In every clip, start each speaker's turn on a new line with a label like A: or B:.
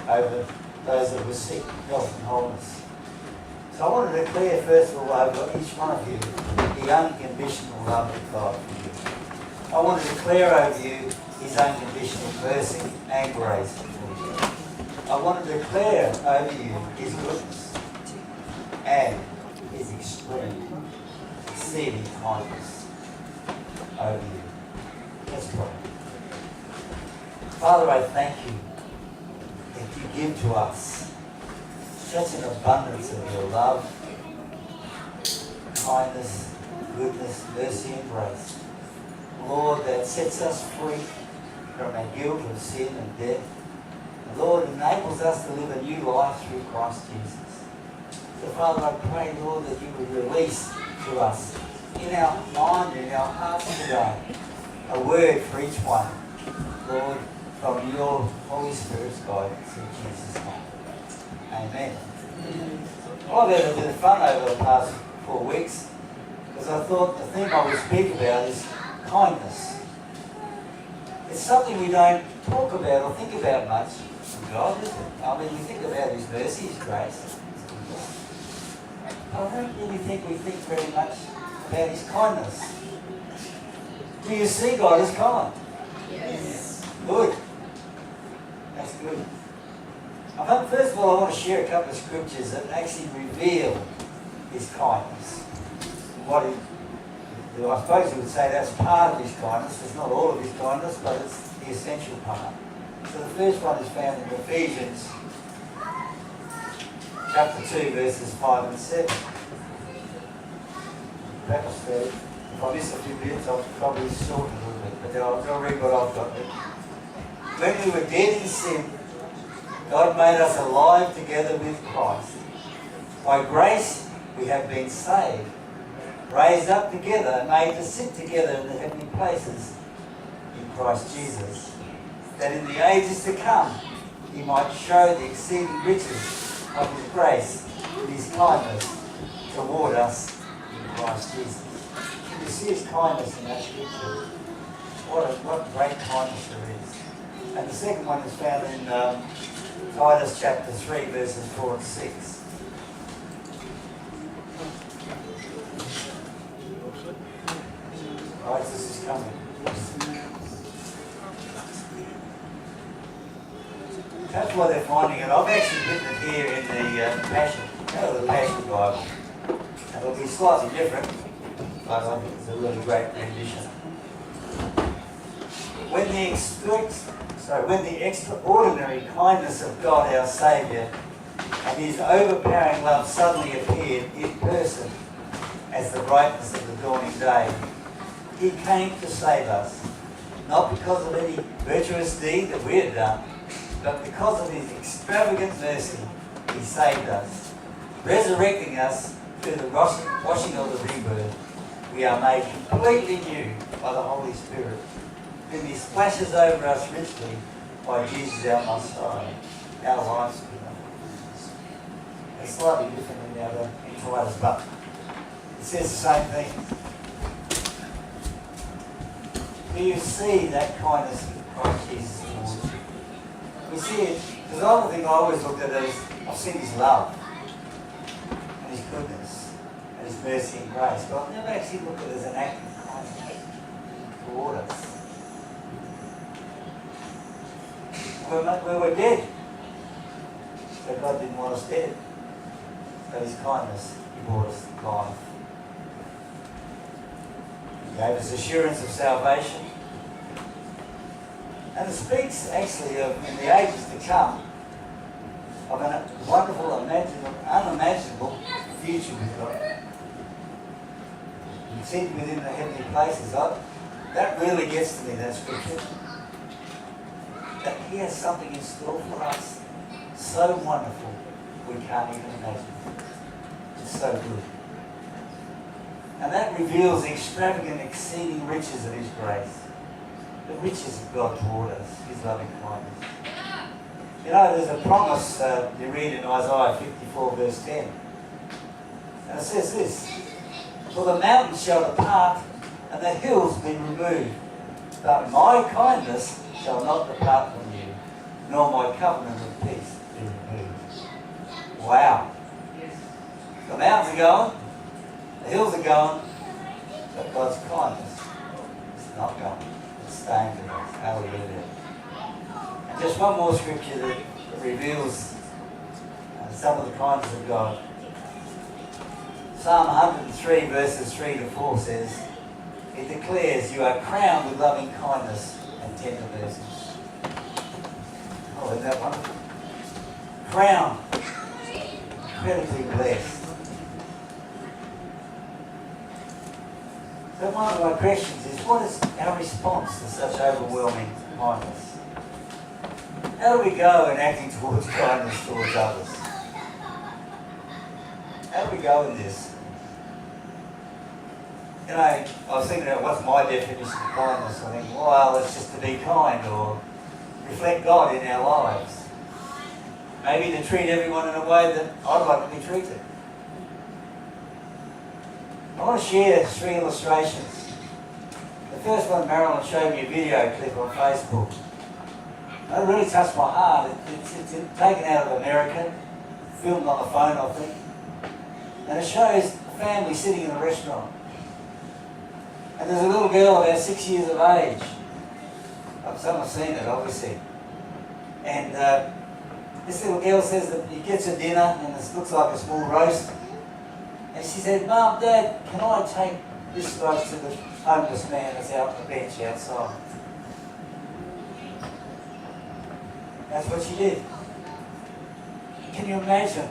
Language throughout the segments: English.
A: over those that were sick, health and wholeness. So I want to declare first of all over each one of you the unconditional love of God for you. I want to declare over you His unconditional mercy and grace for you. I want to declare over you His goodness and His extreme, exceeding kindness over you. Let's pray. Father, I thank you that you give to us such an abundance of your love, kindness, goodness, mercy and grace. Lord, that sets us free from our guilt of sin and death. And Lord, enables us to live a new life through Christ Jesus. So Father, I pray, Lord, that you would release to us in our mind, in our hearts today, a word for each one, Lord, from your Holy Spirit's guidance in Jesus' name. Amen. I've had a bit of fun over the past 4 weeks because I thought the thing I would speak about is kindness. It's something we don't talk about or think about much from God, is it? I mean, we think about His mercy, His grace, His goodness. I don't really think we think very much about His kindness. Do you see God as kind?
B: Yes.
A: Good. That's good. First of all, I want to share a couple of scriptures that actually reveal His kindness. I suppose you would say that's part of His kindness. It's not all of His kindness, but it's the essential part. So the first one is found in Ephesians chapter 2, verses 5 and 7. Perhaps if I miss a few bits, I'll probably shorten a little bit, but I'll read what I've got there. When we were dead in sin, God made us alive together with Christ. By grace we have been saved, raised up together and made to sit together in the heavenly places in Christ Jesus, that in the ages to come He might show the exceeding riches of His grace and His kindness toward us in Christ Jesus. You see His kindness in that scripture. What great kindness there is. And the second one is found in Titus chapter 3, verses 4 and 6. This is coming. That's why they're finding it. I've actually written it here in the Passion, the Passion Bible. And it'll be slightly different, but I think it's a really great rendition. When the extraordinary kindness of God our Saviour and His overpowering love suddenly appeared in person as the brightness of the dawning day, He came to save us, not because of any virtuous deed that we had done, but because of His extravagant mercy, He saved us, resurrecting us through the washing of the rebirth. We are made completely new by the Holy Spirit, whom He splashes over us richly by Jesus our Messiah, our life's giver. It's slightly different than the other Titus, but it says the same thing. Do you see that kindness of Christ Jesus towards you? We see it, because the other thing I always look at is, I've seen His love, and His goodness, and His mercy and grace, but I've never actually looked at it as an act of kindness toward us. We were dead, but God didn't want us dead. So His kindness, He brought us to life. He gave us assurance of salvation. And it speaks actually of, in the ages to come, of a wonderful, unimaginable future with God. You see within the heavenly places. That really gets to me, that scripture. That He has something in store for us so wonderful we can't even imagine. It's so good. And that reveals the extravagant, exceeding riches of His grace. The riches of God toward us, His loving kindness. You know, there's a promise you read in Isaiah 54 verse 10. And it says this, "For the mountains shall depart and the hills be removed, but my kindness shall not depart from you, nor my covenant of peace be removed. Wow. The mountains are going, the hills are going, but God's kindness is not going. It's staying with us. Hallelujah. And just one more scripture that reveals some of the kindness of God. Psalm 103 verses 3 to 4 says, it declares, you are crowned with loving kindness and tender mercies. Oh, isn't that wonderful? Crowned. Incredibly blessed. So one of my questions is, what is our response to such overwhelming kindness? How do we go in acting towards kindness towards others? How do we go in this? You know, I was thinking about what's my definition of kindness. I think, well, it's just to be kind or reflect God in our lives. Maybe to treat everyone in a way that I'd like to be treated. I want to share 3 illustrations. The first one, Marilyn showed me a video clip on Facebook. It really touched my heart. It's taken out of America, filmed on the phone, I think. And it shows a family sitting in a restaurant. And there's a little girl about 6 years of age. Someone's seen it, obviously. And this little girl says that he gets her dinner, and it looks like a small roast. And she said, Mum, Dad, can I take this roast to the homeless man that's out on the bench outside? That's what she did. Can you imagine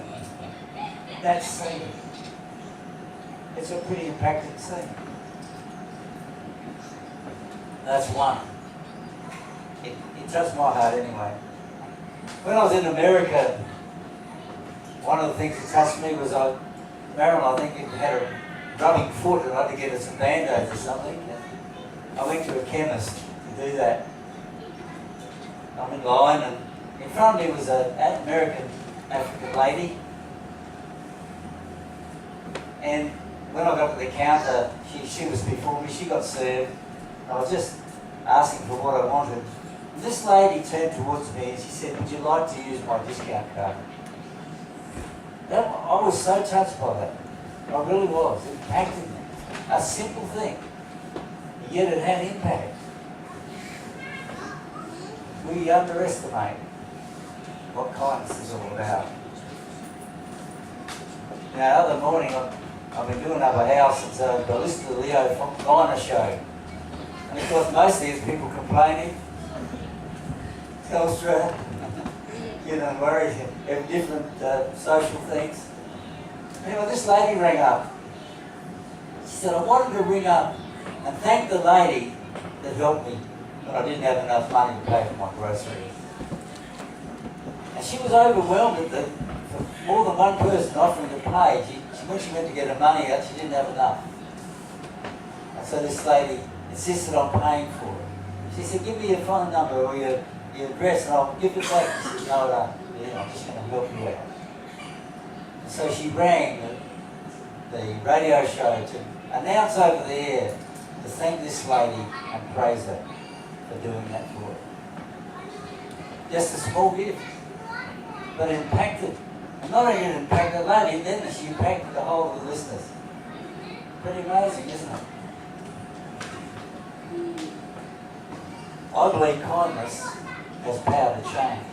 A: that scene? It's a pretty impacting scene. That's one. It touched my heart anyway. When I was in America, one of the things that touched me was Marilyn, I think, had a rubbing foot and I had to get her some Band-Aids or something. And I went to a chemist to do that. I'm in line, and in front of me was an American African lady. And when I got to the counter, she was before me, she got served. I was just asking for what I wanted. And this lady turned towards me and she said, would you like to use my discount card? I was so touched by that. I really was. It impacted me. A simple thing. Yet it had impact. We underestimate what kindness is all about. Now, the other morning, I've been doing up a house, and so I listened to the Leo Liner show. And of course, mostly it's people complaining. Telstra, worried, have different social things. Anyway, this lady rang up. She said, I wanted to ring up and thank the lady that helped me when I didn't have enough money to pay for my groceries. And she was overwhelmed that for more than one person offering to pay, when she went to get her money out, she didn't have enough. And so this lady insisted on paying for it. She said, give me your phone number or your address and I'll give it back. She said, no, I'm just going to help you out. And so she rang the radio show to announce over the air to thank this lady and praise her for doing that for her. Just a small gift, but it impacted. And not only did it impact the lady, then she impacted the whole of the listeners. Pretty amazing, isn't it? I believe kindness has power to change.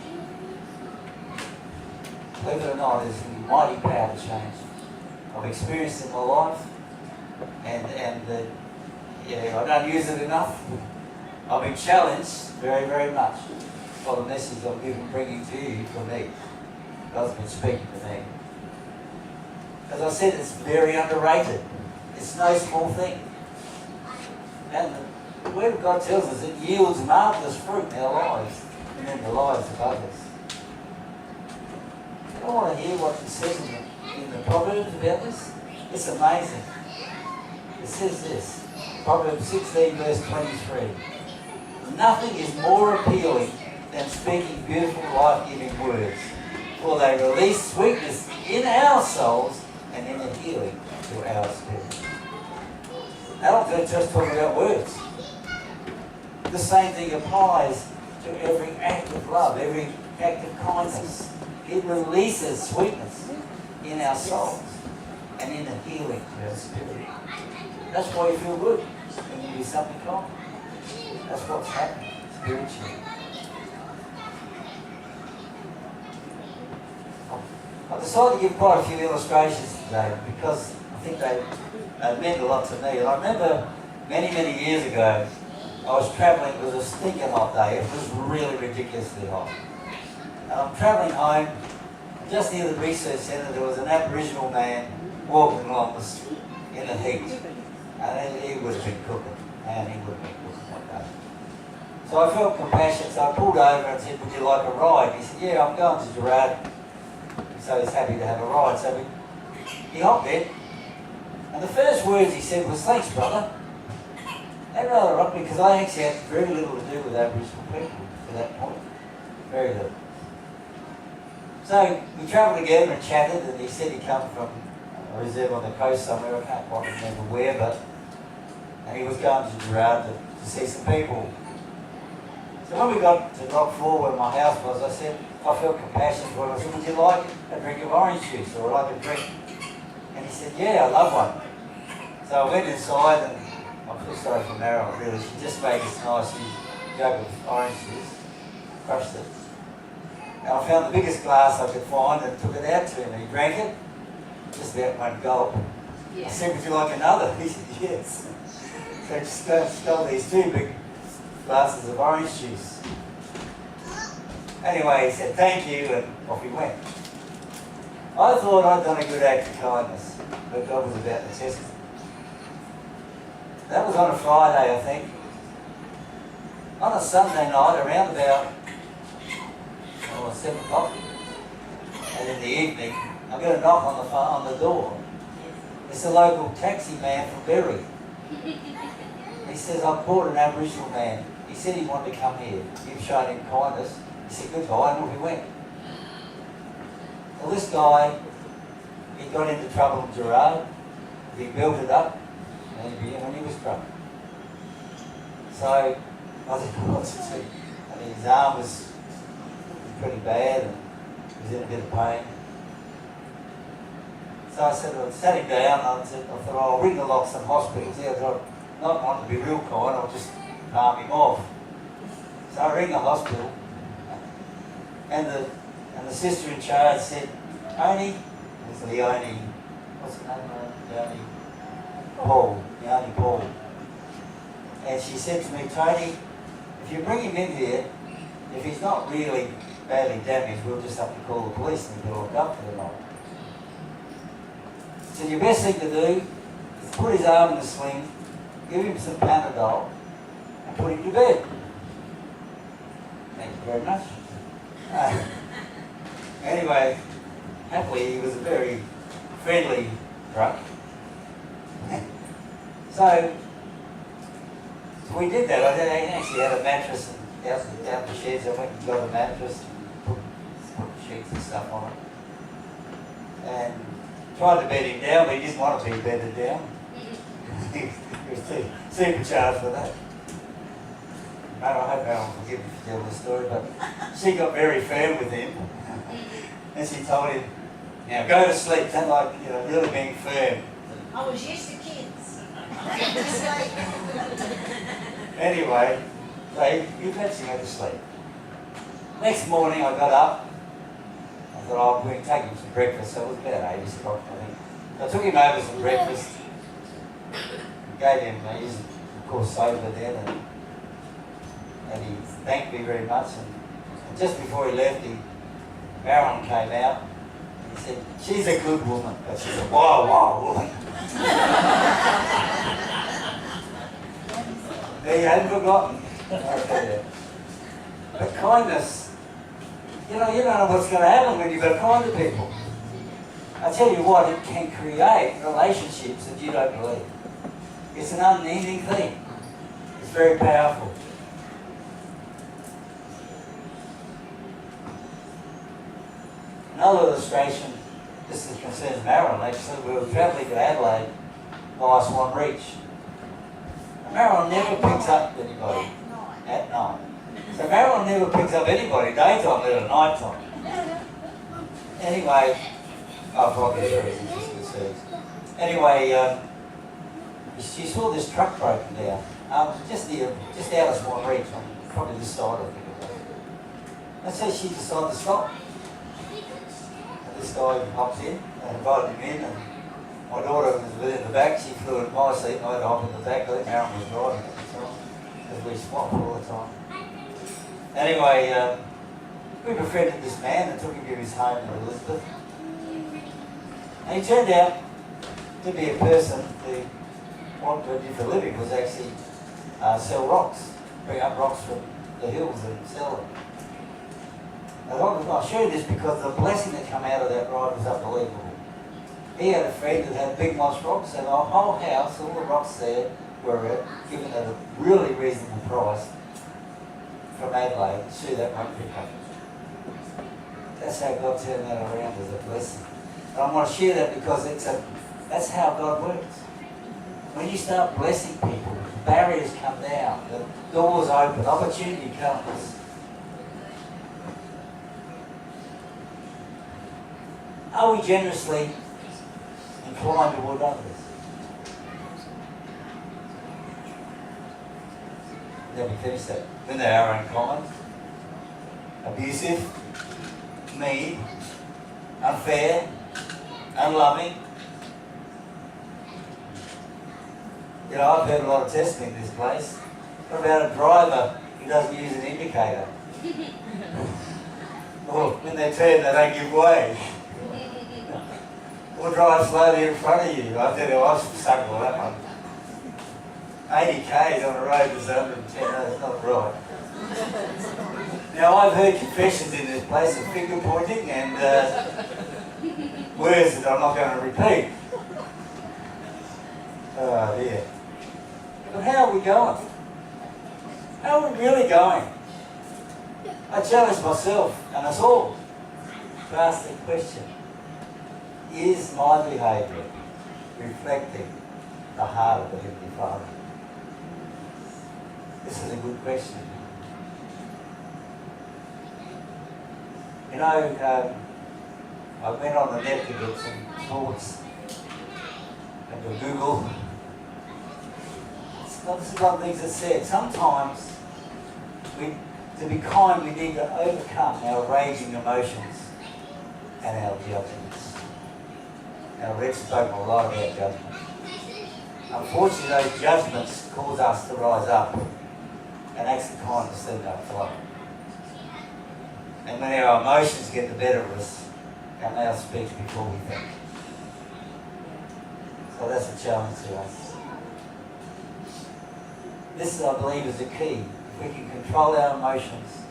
A: Believe it or not, there's mighty power to change. I've experienced it in my life, and I don't use it enough. I've been challenged very, very much by the message I'm bringing to you from me. God's been speaking to me. As I said, it's very underrated. It's no small thing. And the Word of God tells us it yields marvellous fruit in our lives and in the lives of others. I want to hear what it says in the Proverbs about this. It's amazing. It says this, Proverbs 16 verse 23. Nothing is more appealing than speaking beautiful, life-giving words, for they release sweetness in our souls and in the healing to our spirit. I don't just talk about words. The same thing applies to every act of love, every act of kindness. It releases sweetness in our souls and in the healing to our spirit. That's why you feel good when you do something kind. That's what's happening spiritually. I decided to give quite a few illustrations today because I think they meant a lot to me. And I remember many, many years ago, I was travelling. It was a stinking hot day. It was really ridiculously hot. And I'm travelling home. Just near the research centre, there was an Aboriginal man walking along the street in the heat. And he would have been cooking. And he would have been cooking like that. So I felt compassion, so I pulled over and said, would you like a ride? He said, yeah, I'm going to Gerard. So he's happy to have a ride. So he hopped in. And the first words he said was, thanks, brother. That rather rocked me because I actually had very little to do with Aboriginal people to that point. Very little. So we travelled together and chatted, and he said he'd come from a reserve on the coast somewhere, I can't quite remember where, and he was going to Gerard to see some people. So when we got to Dock 4 where my house was, I said, I felt compassion for him. I said, would you like a drink of orange juice or like a drink? And he said, yeah, I love one. So I went inside and I feel sorry for Marilyn really. She just made this nice jug of orange juice, crushed it. And I found the biggest glass I could find and took it out to him and he drank it, just about one gulp. Yeah. I said, would you like another? He said, yes. So I just stole these two big glasses of orange juice. Anyway, he said, thank you, and off he went. I thought I'd done a good act of kindness, but God was about to test me. That was on a Friday, I think. On a Sunday night, around about 7 o'clock, and in the evening, I got a knock on the door. It's a local taxi man from Berry. He says, I've brought an Aboriginal man. He said he wanted to come here. You've shown him kindness. He said, good guy, and off he went. Well, this guy, he got into trouble in Gerard. He built it up, and when he was drunk. So I didn't know what to do. I mean, his arm was pretty bad, and he was in a bit of pain. So I said, I sat him down, and I thought, I'll ring the Loxton hospitals. Yeah, I thought, not wanting to be real kind, I'll just palm him off. So I ring the hospital, and the sister in charge said, Tony, it's Leonie, what's her name? Leonie Paul. And she said to me, Tony, if you bring him in here, if he's not really badly damaged, we'll just have to call the police and he'll be locked up for the night. So your best thing to do is put his arm in the sling, give him some Panadol, and put him to bed. Thank you very much. Anyway, happily he was a very friendly drunk. So we did that. I actually had a mattress and down the sheds. I went and got a mattress and put sheets and stuff on it. And tried to bed him down, but he didn't want to be bedded down. He was too supercharged for that. I hope Alan will forgive me for telling the story, but she got very firm with him. And she told him, now go to sleep. Don't like, really being firm.
B: I was used to kids.
A: Anyway, so he eventually went to sleep. Next morning I got up. I thought, I'm going to take him some breakfast. So it was about 8 o'clock, I think. So I took him over some breakfast. Gave him, he's of course sober then, and he thanked me very much. And just before he left, Marilyn came out and he said, she's a good woman, but she's a wild woman. There you hadn't forgotten. But kindness, you don't know what's going to happen when you've got kind to people. I tell you what, it can create relationships that you don't believe. It's an unending thing. It's very powerful. Another illustration, this concerns Marilyn actually. We were travelling to Adelaide via Swanbury. Marilyn never picks up anybody at night. So Marilyn never picks up anybody daytime, let alone night time. Anyway, probably the reason she's conceived. Anyway, she saw this truck broken down, just out of Swanbury, probably this side, I think it was. And so she decided to stop. And this guy hops in and invited him in, and my daughter was within the back. She flew in my seat and I had to hop in the back. I think Marilyn was driving at the time, because we swap all the time. Anyway, we befriended this man and took him to his home in Elizabeth. And he turned out to be a person who, what he did for a living was actually sell rocks, bring up rocks from the hills and sell them. I share this because the blessing that came out of that ride was unbelievable. He had a friend that had big moss rocks, and our whole house, all the rocks there, were given at a really reasonable price from Adelaide. See that one pick up. That's how God turned that around as a blessing. And I want to share that because that's how God works. When you start blessing people, barriers come down, the doors open, opportunity comes. Are we generously inclined toward others? Let me finish that. When they are unkind, abusive, mean, unfair, unloving. You know, I've heard a lot of testing in this place. What about a driver who doesn't use an indicator? Or when they turn, they don't give way. Or drive slowly in front of you. I tell you, I've stuck with that one. 80 k's on a road that's 110, that's not right. Now, I've heard confessions in this place of finger pointing and words that I'm not going to repeat. Oh dear. But how are we going? How are we really going? I challenge myself and us all to ask the question, is my behaviour reflecting the heart of the Heavenly Father? This is a good question. You know, I went on the net to get some thoughts and to Google. This is one of the things that said, sometimes to be kind we need to overcome our raging emotions and our judgments. Now, Red's spoken a lot about judgment. Unfortunately, those judgments cause us to rise up and acts of kindness then don't flow. And when our emotions get the better of us, our mouth speaks before we think. So that's a challenge to us. This, I believe, is the key. If we can control our emotions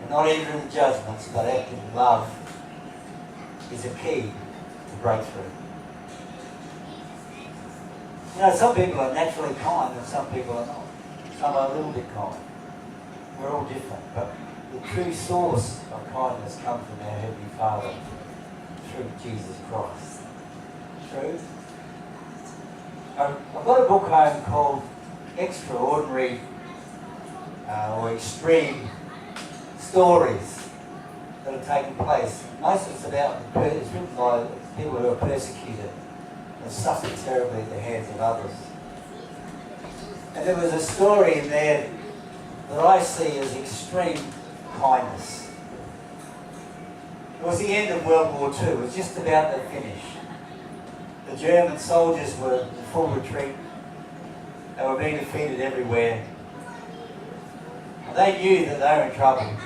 A: and not enter into judgments but act in love, is a key to breakthrough. You know, some people are naturally kind and some people are not. Some are a little bit kind. We're all different, but the true source of kindness comes from our Heavenly Father through Jesus Christ. True? I've got a book home called Extraordinary or Extreme Stories that have taken place. Most of it's it's written by people who are persecuted and suffered terribly at the hands of others. And there was a story in there that I see as extreme kindness. It was the end of World War II. It was just about to finish. The German soldiers were in full retreat. They were being defeated everywhere. And they knew that they were in trouble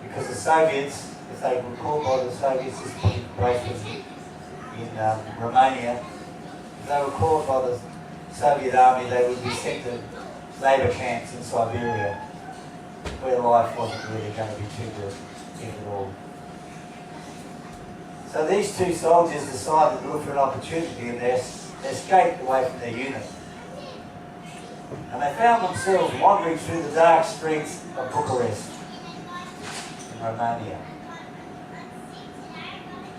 A: because the Soviets, if they were caught by the Soviets, this place was in Romania, if they were caught by the Soviet army, they would be sent to labour camps in Siberia, where life wasn't really going to be too good, if at all. So these two soldiers decided to look for an opportunity, and they escaped away from their unit. And they found themselves wandering through the dark streets of Bucharest, in Romania.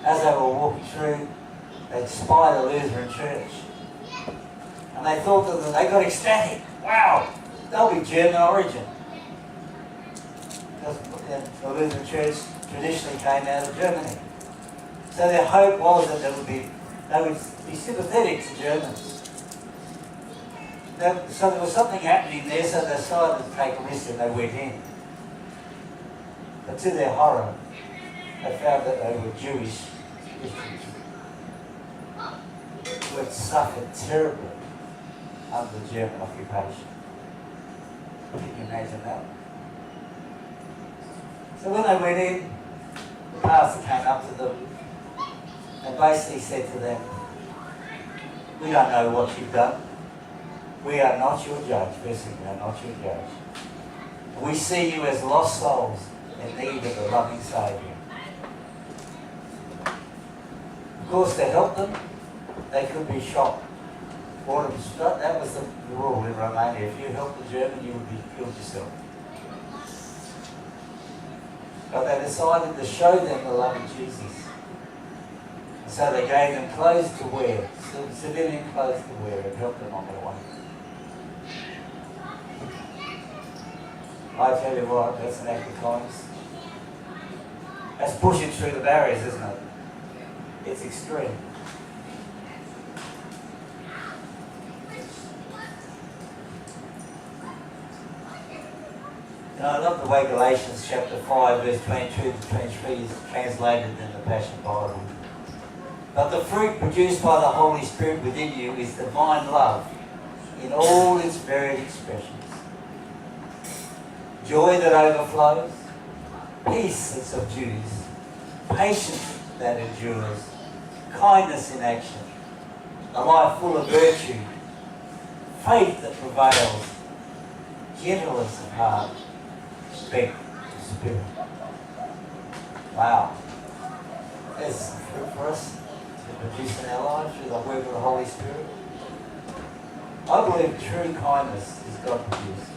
A: As they were walking through, they spied a Lutheran church. And they thought that they got ecstatic. Wow, they'll be German origin. and the Lutheran Church traditionally came out of Germany. So their hope was that they would be sympathetic to Germans. So there was something happening there, so they decided to take a risk and they went in. But to their horror, they found that they were Jewish Christians who had suffered terribly under the German occupation. Can you imagine that? So when they went in, the pastor came up to them and basically said to them, "We don't know what you've done. We are not your judge." Basically, we are not your judge. We see you as lost souls in need of a loving Saviour. Of course, to help them, they could be shot. That was the rule in Romania. If you helped the German, you would be killed yourself. But they decided to show them the love of Jesus. So they gave them clothes to wear, civilian clothes to wear, and helped them on their way. I tell you what, that's an act of kindness. That's pushing through the barriers, isn't it? It's extreme. And I love the way Galatians chapter 5, verse 22 to 23 is translated in the Passion Bible. But the fruit produced by the Holy Spirit within you is divine love in all its varied expressions. Joy that overflows, peace that subdues, patience that endures, kindness in action, a life full of virtue, faith that prevails, gentleness of heart, strength of spirit. Wow. There's some fruit for us to produce in our lives through the work of the Holy Spirit. I believe true kindness is God produced.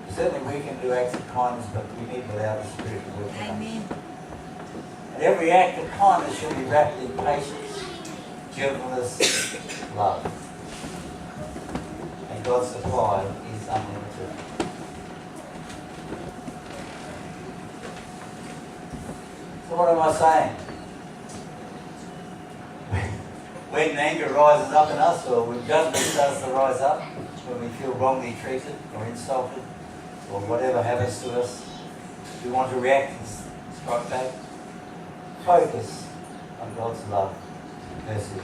A: Certainly we can do acts of kindness, but we need to allow the Spirit to work in us.
B: Amen.
A: And every act of kindness should be wrapped in patience, gentleness, love. And God's supply is unlimited. So what am I saying? When anger rises up in us, or when judgment starts to rise up, when we feel wrongly treated or insulted, or whatever happens to us, we want to react and strike back. Focus on God's love, mercy,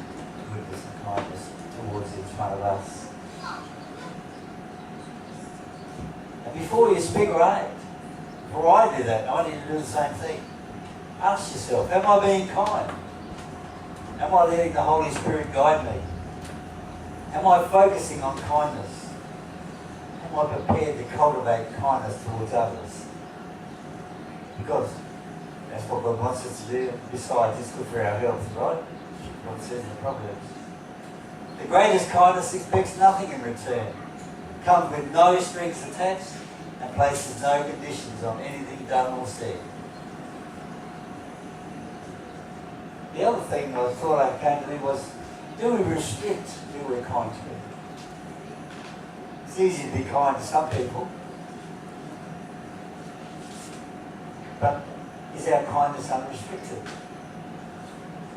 A: goodness and kindness towards each one of us. And before you speak or act, before I do that, I need to do the same thing. Ask yourself, am I being kind? Am I letting the Holy Spirit guide me? Am I focusing on kindness? Am I prepared to cultivate kindness towards others? Because that's what God wants us to do. Besides, it's good for our health, right? God says in the Proverbs. The greatest kindness expects nothing in return, comes with no strings attached, and places no conditions on anything done or said. The other thing I thought came to me was, do we restrict who we're kind to? It's easy to be kind to some people, but is our kindness unrestricted?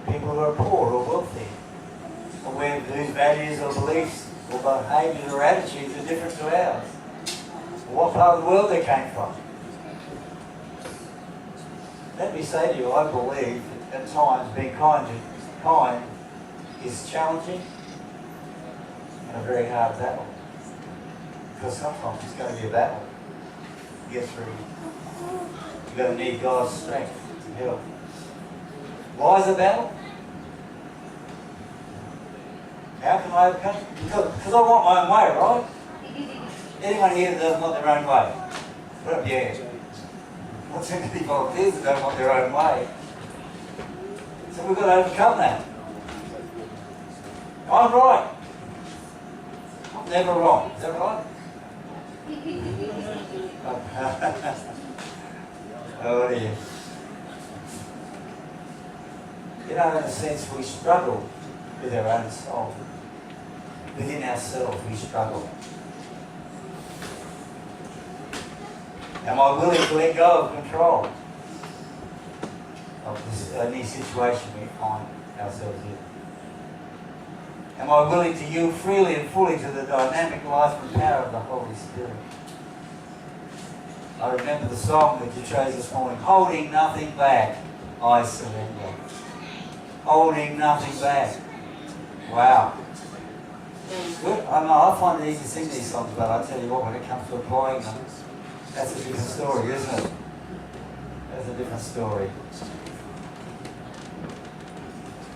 A: People who are poor or wealthy, or whose values or beliefs or behaviours or attitudes are different to ours, or what part of the world they came from. Let me say to you, I believe that at times being kind is challenging and a very hard battle. Because sometimes it's going to be a battle to get through. You're going to need God's strength to help. Why is it a battle? How can I overcome it? Because I want my own way, right? Anyone here that doesn't want their own way? Put up your hand. Not too many volunteers that don't want their own way. So we've got to overcome that. I'm right. I'm never wrong. Is that right? Oh dear. You know, in a sense, we struggle with our own soul. Within ourselves, we struggle. Am I willing to let go of control of this any situation we find ourselves in? Am I willing to yield freely and fully to the dynamic life and power of the Holy Spirit? I remember the song that you chose this morning, holding nothing back, I surrender. Holding nothing back. Wow. Good. I know, I find it easy to sing these songs, but I tell you what, when it comes to applying them, that's a different story, isn't it? That's a different story.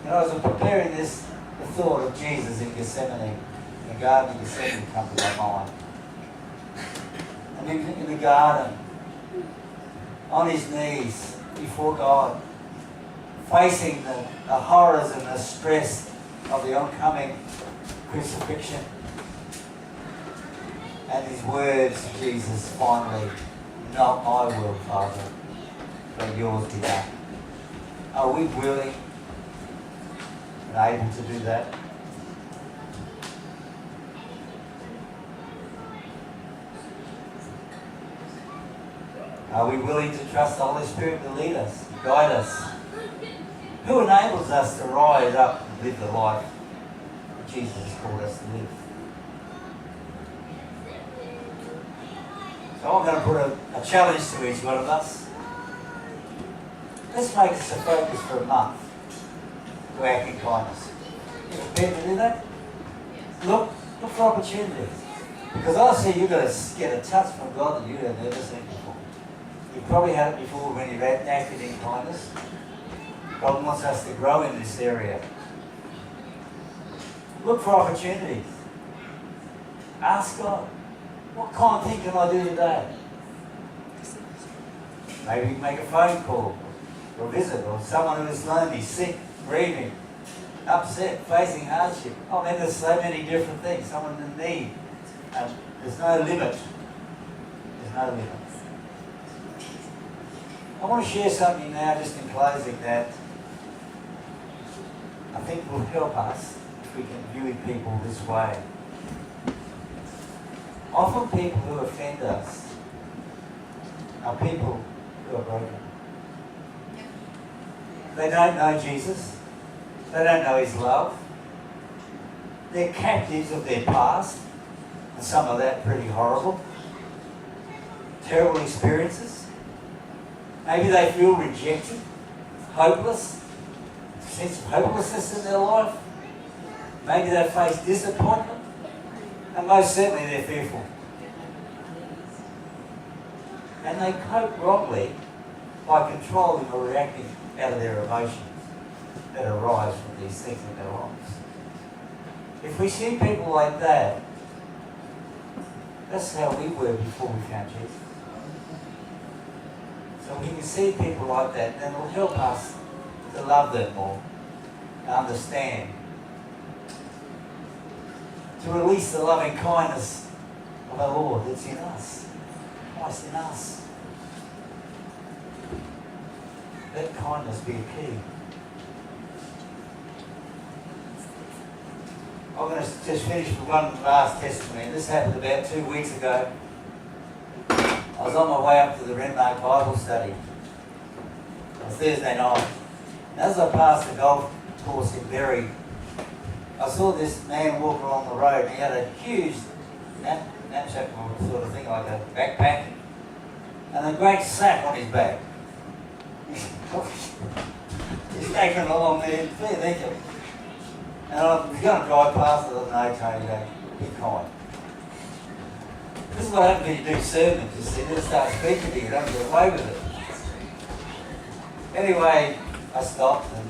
A: You know, as I'm preparing this, the thought of Jesus in Gethsemane, in the Garden of Gethsemane, come to my mind. And in the garden, on his knees before God, facing the horrors and the stress of the oncoming crucifixion. And his words, Jesus, finally, not my will, Father, but yours be done. Are we willing and able to do that? Are we willing to trust the Holy Spirit to lead us, guide us? Who enables us to rise up and live the life that Jesus has called us to live? So I'm going to put a challenge to each one of us. Let's make this a focus for a month to act in kindness. You prepared to do that? Look for opportunities. Because I see you've got to get a touch from God that you have never seen before. You've probably had it before when you've acted in kindness. God wants us to grow in this area. Look for opportunities. Ask God, what kind of thing can I do today? Maybe make a phone call or visit, or someone who is lonely, sick, grieving, upset, facing hardship. Oh man, there's so many different things. Someone in need. There's no limit. There's no limit. I want to share something now, just in closing, that I think will help us if we can view people this way. Often people who offend us are people who are broken. They don't know Jesus. They don't know his love. They're captives of their past, and some of that pretty horrible. Terrible experiences. Maybe they feel rejected, hopeless, a sense of hopelessness in their life. Maybe they face disappointment, and most certainly they're fearful. And they cope wrongly by controlling or reacting out of their emotions that arise from these things in their lives. If we see people like that, that's how we were before we found Jesus. So when we see people like that, then it will help us to love them more, to understand, to release the loving kindness of our Lord that's in us, Christ in us. Let kindness be a key. I'm going to just finish with one last testimony. This happened about 2 weeks ago. I was on my way up to the Renmark Bible study on Thursday night. As I passed the golf course in Bury, I saw this man walk along the road, and he had a huge knapsack sort of thing, like a backpack, and a great sack on his back. He's taking along there, fair dinkum. And I was going to drive past it, I no, Tony, be kind. This is what happens when you do sermons, you see, they start speaking to you, don't get away with it. Anyway, I stopped and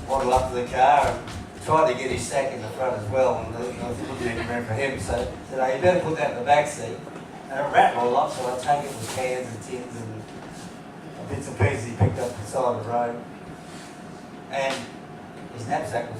A: waddled up to the car and tried to get his sack in the front as well, and I was looking at him for him, so I said, oh, you better put that in the back seat. And it rattled a lot, so I take it with cans and tins and bits and pieces he picked up the side of the road. And his knapsack was